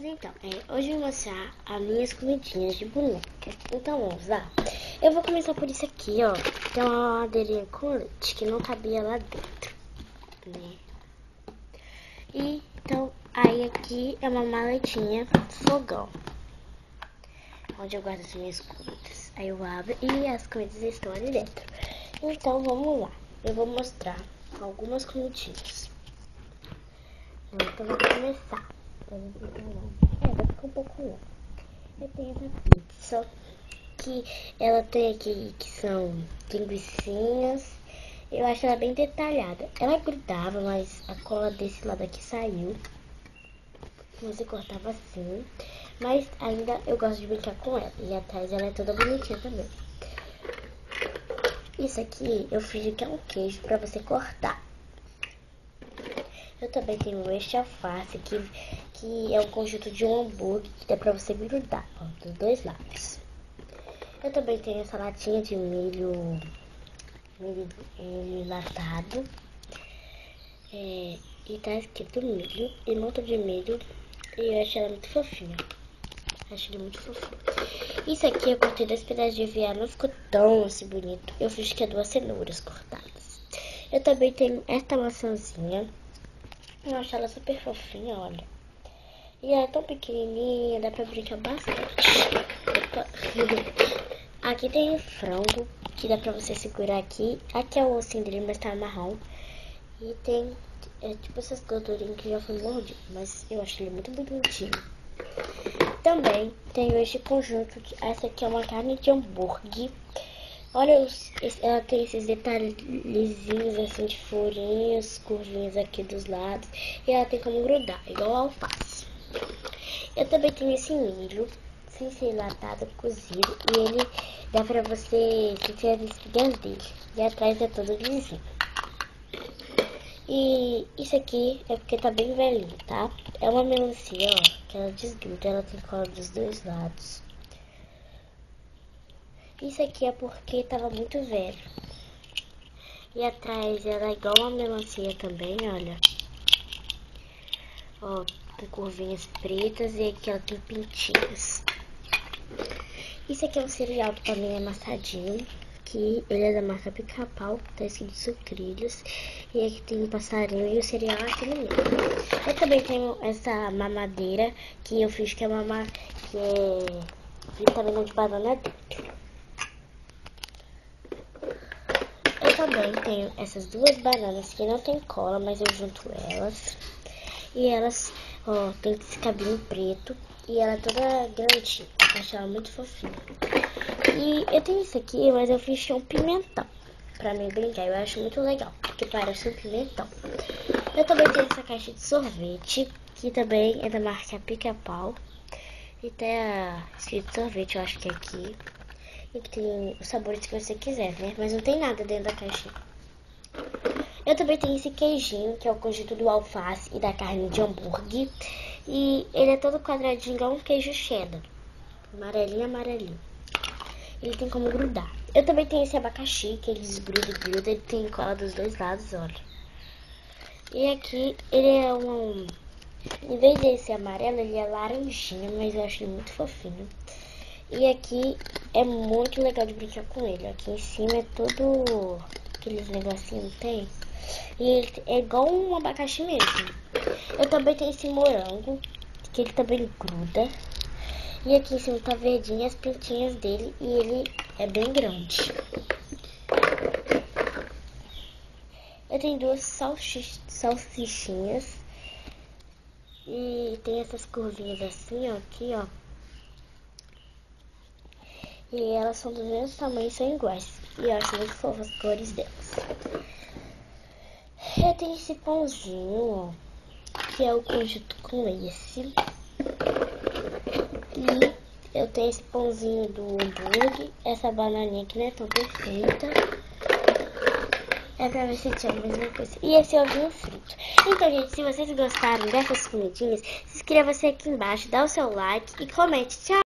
então, hoje eu vou mostrar as minhas comidinhas de boneca. Então vamos lá. Eu vou começar por isso aqui, ó. Tem uma madeirinha com leite que não cabia lá dentro, né? E então, aí aqui é uma maletinha fogão, onde eu guardo as minhas comidas. Aí eu abro e as comidas estão ali dentro. Então vamos lá. Eu vou mostrar algumas comidinhas. Então vou começar. Vai ficar um pouco longo. Eu tenho essa pizza, que ela tem aqui que são linguicinhas. Eu acho ela bem detalhada. Ela grudava, mas a cola desse lado aqui saiu. Você cortava assim. Mas ainda eu gosto de brincar com ela. E atrás ela é toda bonitinha também. Isso aqui eu fingi que é um queijo pra você cortar. Eu também tenho este alface que é um conjunto de um hambúrguer que dá pra você grudar, ó, dos dois lados. Eu também tenho essa latinha de milho enlatado. E tá escrito milho e monta de milho. E eu acho ela muito fofinha. Acho ele muito fofinho. Isso aqui eu cortei 2 pedaços de aviário, não ficou tão assim bonito. Eu fiz que é 2 cenouras cortadas. Eu também tenho esta maçãzinha. Eu acho ela super fofinha, olha. E ela é tão pequenininha, dá pra brincar bastante. Opa. Aqui tem um frango, que dá pra você segurar aqui. Aqui é o ossinho dele, mas tá marrom. E tem, tipo essas gordurinhas que já foi mordido, mas eu acho ele muito bonitinho. Também tenho este conjunto, essa aqui é uma carne de hambúrguer. Olha, ela tem esses detalhezinhos assim de furinhos, curvinhas aqui dos lados. E ela tem como grudar, igual alface. Eu também tenho esse milho, sem ser enlatado, cozido. E ele dá pra você sentir as espigas dele. E atrás é todo lisinho. E isso aqui é porque tá bem velhinho, tá? É uma melancia, ó, que ela desgruda, ela tem cola dos dois lados. Isso aqui é porque tava muito velho. E atrás ela é igual uma melancia também, olha. Ó, com curvinhas pretas e aqui ela tem pintinhos. Isso aqui é um cereal que também é amassadinho. Que ele é da marca Pica-Pau, tá escrito sucrilhos. E aqui tem um passarinho e o cereal aqui no meio. Eu também tenho essa mamadeira que eu fiz que é vitamina de banana dentro. Eu também tenho essas 2 bananas que não tem cola, mas eu junto elas. E elas, ó, tem esse cabinho preto e ela é toda grandinha. Eu acho ela muito fofinha. E eu tenho isso aqui, mas eu fiz um pimentão pra mim brincar. Eu acho muito legal, porque parece um pimentão. Eu também tenho essa caixa de sorvete, que também é da marca Pica-Pau. E tem escrito sorvete, eu acho que é aqui. E que tem os sabores que você quiser, né? Mas não tem nada dentro da caixinha. Eu também tenho esse queijinho, que é o conjunto do alface e da carne de hambúrguer. E ele é todo quadradinho, igual um queijo cheddar. Amarelinho, amarelinho. Ele tem como grudar. Eu também tenho esse abacaxi, que ele desgruda e gruda. Ele tem cola dos dois lados, olha. E aqui, ele é em vez de ser amarelo, ele é laranjinha, mas eu acho ele muito fofinho. E aqui é muito legal de brincar com ele. Aqui em cima é todo aqueles negocinhos que tem. E ele é igual um abacaxi mesmo. Eu também tenho esse morango, que ele também gruda. E aqui em cima tá verdinho as pintinhas dele e ele é bem grande. Eu tenho 2 salsichinhas. E tem essas curvinhas assim, ó, aqui, ó. E elas são do mesmo tamanho e são iguais. E eu acho muito fofas as cores delas. Eu tenho esse pãozinho, ó, que é o conjunto com esse. E eu tenho esse pãozinho do hambúrguer, essa bananinha que não é tão perfeita. É pra ver se tinha a mesma coisa. E esse ovinho frito. Então, gente, se vocês gostaram dessas comidinhas, se inscreva-se aqui embaixo, dá o seu like e comente. Tchau!